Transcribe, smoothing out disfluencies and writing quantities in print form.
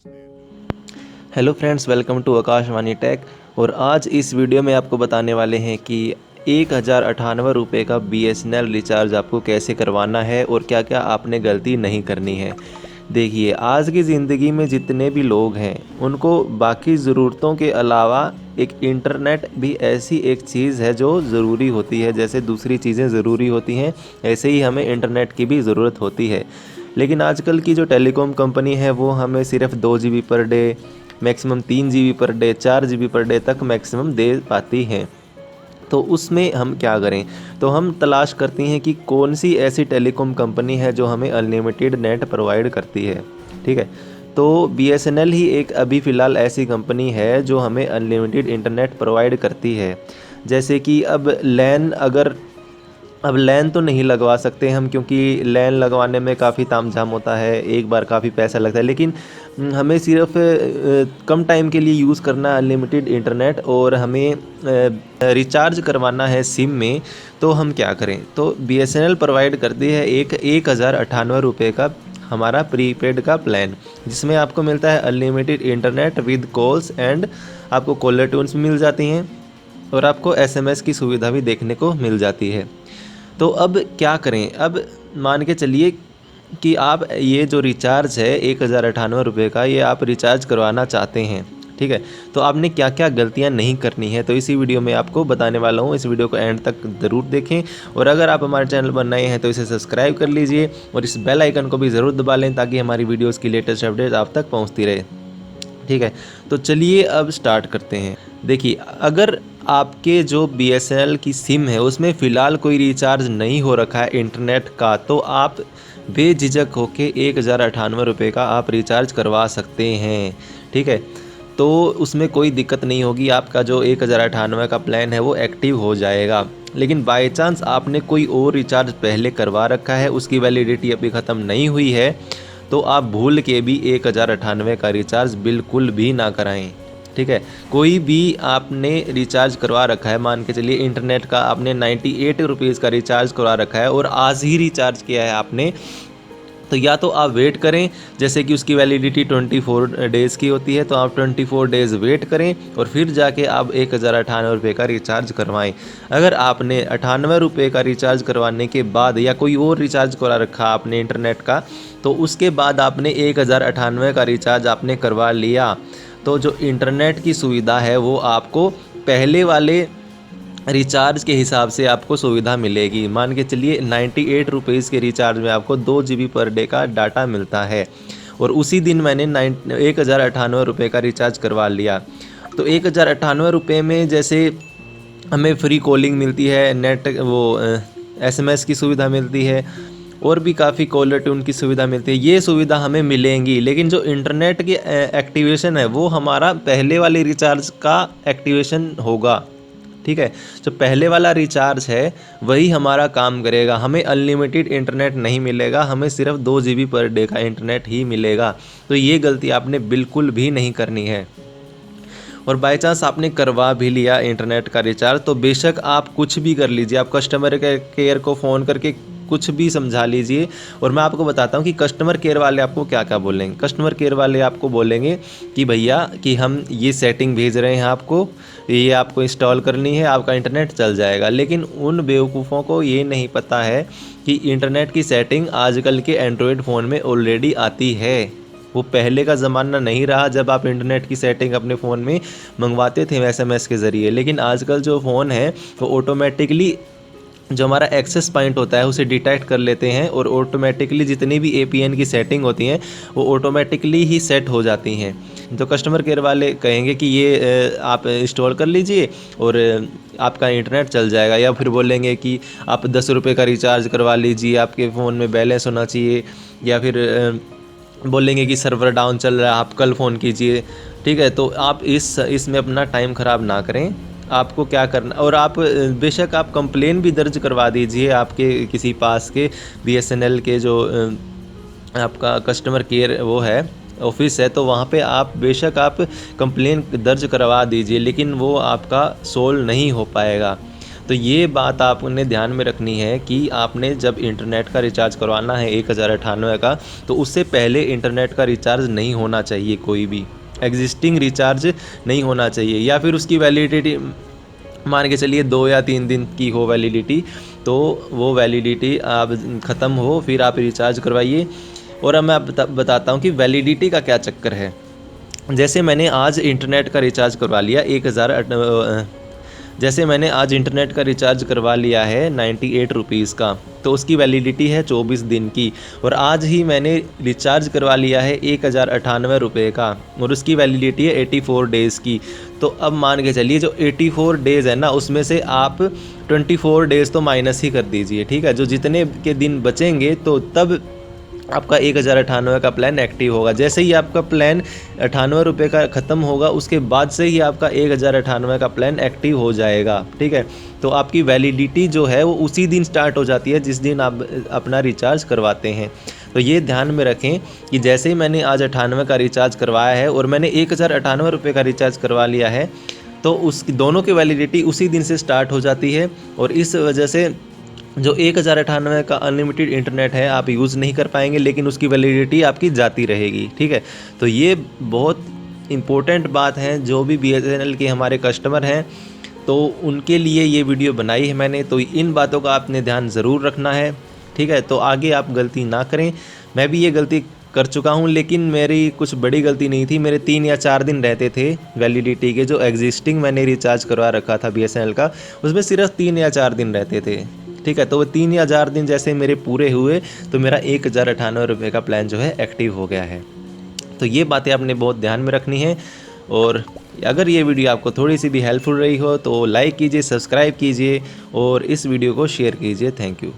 Hello friends, welcome to Akashvani tech. और आज इस वीडियो में आपको बताने वाले हैं कि 1098 रुपये का BSNL रिचार्ज आपको कैसे करवाना है और क्या क्या आपने गलती नहीं करनी है। देखिए, आज की ज़िंदगी में जितने भी लोग हैं उनको बाकी ज़रूरतों के अलावा एक इंटरनेट भी ऐसी एक चीज़ है जो ज़रूरी होती है। जैसे दूसरी चीज़ें ज़रूरी होती हैं, ऐसे ही हमें इंटरनेट की भी ज़रूरत होती है। लेकिन आजकल की जो टेलीकॉम कंपनी है वो हमें सिर्फ 2 GB per day, maximum 3 GB per day, 4 GB per day तक मैक्सिमम दे पाती हैं। तो उसमें हम क्या करें? तो हम तलाश करती हैं कि कौन सी ऐसी टेलीकॉम कंपनी है जो हमें अनलिमिटेड नेट प्रोवाइड करती है। ठीक है, तो BSNL ही एक अभी फ़िलहाल ऐसी कंपनी है जो हमें अनलिमिटेड इंटरनेट प्रोवाइड करती है। जैसे कि अब लैन तो नहीं लगवा सकते हम, क्योंकि लैन लगवाने में काफ़ी तामझाम होता है, एक बार काफ़ी पैसा लगता है। लेकिन हमें सिर्फ कम टाइम के लिए यूज़ करना है अनलिमिटेड इंटरनेट और हमें रिचार्ज करवाना है सिम में। तो हम क्या करें? तो BSNL प्रोवाइड करती है एक 1098 रुपये का हमारा प्रीपेड का प्लान, जिसमें आपको मिलता है unlimited internet with calls and आपको कॉलर ट्यून्स मिल जाती हैं और आपको SMS की सुविधा भी देखने को मिल जाती है। तो अब क्या करें? अब मान के चलिए कि आप ये जो रिचार्ज है 1098 रुपये का, ये आप रिचार्ज करवाना चाहते हैं। ठीक है, तो आपने क्या क्या गलतियां नहीं करनी है तो इसी वीडियो में आपको बताने वाला हूँ। इस वीडियो को एंड तक ज़रूर देखें और अगर आप हमारे चैनल पर नए हैं तो इसे सब्सक्राइब कर लीजिए और इस बेल आइकन को भी ज़रूर दबा लें ताकि हमारी वीडियोज़ की लेटेस्ट अपडेट आप तक पहुँचती रहे। ठीक है, तो चलिए अब स्टार्ट करते हैं। देखिए, अगर आपके जो BSNL की सिम है उसमें फ़िलहाल कोई रिचार्ज नहीं हो रखा है इंटरनेट का, तो आप बेझिझक होके 1098 रुपये का आप रिचार्ज करवा सकते हैं। ठीक है, तो उसमें कोई दिक्कत नहीं होगी, आपका जो 1098 का प्लान है वो एक्टिव हो जाएगा। लेकिन बाय चांस आपने कोई और रिचार्ज पहले करवा रखा है, उसकी वैलिडिटी अभी ख़त्म नहीं हुई है, तो आप भूल के भी 1098 का रिचार्ज बिल्कुल भी ना कराएं। ठीक है, कोई भी आपने रिचार्ज करवा रखा है, मान के चलिए इंटरनेट का आपने 98 रुपीज़ का रिचार्ज करवा रखा है और आज ही रिचार्ज किया है आपने, तो या तो आप वेट करें, जैसे कि उसकी वैलिडिटी 24 डेज़ की होती है, तो आप 24 डेज़ वेट करें और फिर जाके आप 1098 का रिचार्ज करवाएं। अगर आपने 98 का रिचार्ज करवाने के बाद या कोई और रिचार्ज करा रखा आपने इंटरनेट का, तो उसके बाद आपने 1098 का रिचार्ज आपने करवा लिया, तो जो इंटरनेट की सुविधा है वो आपको पहले वाले रिचार्ज के हिसाब से आपको सुविधा मिलेगी। मान के चलिए 98 रुपीज़ के रिचार्ज में आपको 2 GB पर डे का डाटा मिलता है और उसी दिन मैंने 1098 का रिचार्ज करवा लिया। तो 1098 में जैसे हमें फ्री कॉलिंग मिलती है, नेट SMS की सुविधा मिलती है और भी काफ़ी कॉलर ट्यून की सुविधा मिलती है। ये सुविधा हमें मिलेंगी, लेकिन जो इंटरनेट की एक्टिवेशन है वो हमारा पहले वाले रिचार्ज का एक्टिवेशन होगा। ठीक है, जो पहले वाला रिचार्ज है वही हमारा काम करेगा, हमें अनलिमिटेड इंटरनेट नहीं मिलेगा, हमें सिर्फ 2 GB पर डे का इंटरनेट ही मिलेगा। तो ये गलती आपने बिल्कुल भी नहीं करनी है। और बाय चांस आपने करवा भी लिया इंटरनेट का रिचार्ज, तो बेशक आप कुछ भी कर लीजिए, आप कस्टमर केयर को फ़ोन करके कुछ भी समझा लीजिए। और मैं आपको बताता हूँ कि कस्टमर केयर वाले आपको क्या क्या बोलेंगे। कस्टमर केयर वाले आपको बोलेंगे कि भैया कि हम ये सेटिंग भेज रहे हैं आपको, ये आपको इंस्टॉल करनी है, आपका इंटरनेट चल जाएगा। लेकिन उन बेवकूफ़ों को ये नहीं पता है कि इंटरनेट की सेटिंग आजकल के एंड्रॉयड फ़ोन में ऑलरेडी आती है। वो पहले का ज़माना नहीं रहा जब आप इंटरनेट की सेटिंग अपने फ़ोन में मंगवाते थे SMS के ज़रिए। लेकिन आजकल जो फ़ोन है वो ऑटोमेटिकली जो हमारा एक्सेस पॉइंट होता है उसे डिटेक्ट कर लेते हैं और ऑटोमेटिकली जितनी भी APN की सेटिंग होती हैं वो ऑटोमेटिकली ही सेट हो जाती हैं। तो कस्टमर केयर वाले कहेंगे कि ये आप इंस्टॉल कर लीजिए और आपका इंटरनेट चल जाएगा, या फिर बोलेंगे कि आप 10 रुपये का रिचार्ज करवा लीजिए, आपके फ़ोन में बैलेंस होना चाहिए, या फिर बोलेंगे कि सर्वर डाउन चल रहा है, आप कल फ़ोन कीजिए। ठीक है, तो आप इसमें अपना टाइम ख़राब ना करें। आपको क्या करना, और आप बेशक आप कंप्लेन भी दर्ज करवा दीजिए आपके किसी पास के BSNL के जो आपका कस्टमर केयर वो है ऑफिस है, तो वहाँ पे आप बेशक आप कंप्लेन दर्ज करवा दीजिए, लेकिन वो आपका सोल्व नहीं हो पाएगा। तो ये बात आपने ध्यान में रखनी है कि आपने जब इंटरनेट का रिचार्ज करवाना है 1098 का, तो उससे पहले इंटरनेट का रिचार्ज नहीं होना चाहिए, कोई भी एग्जिस्टिंग रिचार्ज नहीं होना चाहिए, या फिर उसकी वैलिडिटी मान के चलिए 2 या 3 दिन की हो वैलिडिटी, तो वो वैलिडिटी आप ख़त्म हो फिर आप रिचार्ज करवाइए। और अब मैं बताता हूँ कि वैलिडिटी का क्या चक्कर है। जैसे मैंने आज इंटरनेट का रिचार्ज करवा लिया जैसे मैंने आज इंटरनेट का रिचार्ज करवा लिया है 98 रुपीज़ का, तो उसकी वैलिडिटी है 24 दिन की। और आज ही मैंने रिचार्ज करवा लिया है 1098 रुपये का, और उसकी वैलिडिटी है 84 डेज़ की। तो अब मान के चलिए जो 84 डेज़ है ना, उसमें से आप 24 डेज़ तो माइनस ही कर दीजिए, ठीक है। जो जितने के दिन बचेंगे तो तब आपका 1098 का प्लान एक्टिव होगा। जैसे ही आपका प्लान 98 रुपये का ख़त्म होगा, उसके बाद से ही आपका 1098 का प्लान एक्टिव हो जाएगा, ठीक है। तो आपकी वैलिडिटी जो है वो उसी दिन स्टार्ट हो जाती है जिस दिन आप अपना रिचार्ज करवाते हैं। तो ये ध्यान में रखें कि जैसे ही मैंने आज 98 का रिचार्ज करवाया है और मैंने 1098 रुपये का रिचार्ज करवा लिया है, तो उस दोनों की वैलिडिटी उसी दिन से स्टार्ट हो जाती है। और इस वजह से जो 1098 का अनलिमिटेड इंटरनेट है आप यूज़ नहीं कर पाएंगे, लेकिन उसकी वैलिडिटी आपकी जाती रहेगी, ठीक है। तो ये बहुत इम्पोर्टेंट बात है, जो भी BSNL के हमारे कस्टमर हैं तो उनके लिए ये वीडियो बनाई है मैंने। तो इन बातों का आपने ध्यान ज़रूर रखना है, ठीक है। तो आगे आप गलती ना करें। मैं भी ये गलती कर चुका हूँ, लेकिन मेरी कुछ बड़ी गलती नहीं थी। मेरे 3 या 4 दिन रहते थे वैलिडिटी के, जो एग्जिस्टिंग मैंने रिचार्ज करवा रखा था BSNL का, उसमें सिर्फ 3 या 4 दिन रहते थे, ठीक है। तो वो 3 या 4 दिन जैसे मेरे पूरे हुए तो मेरा 1098 रुपये का प्लान जो है एक्टिव हो गया है। तो ये बातें आपने बहुत ध्यान में रखनी है। और अगर ये वीडियो आपको थोड़ी सी भी हेल्पफुल रही हो तो लाइक कीजिए, सब्सक्राइब कीजिए और इस वीडियो को शेयर कीजिए। Thank you.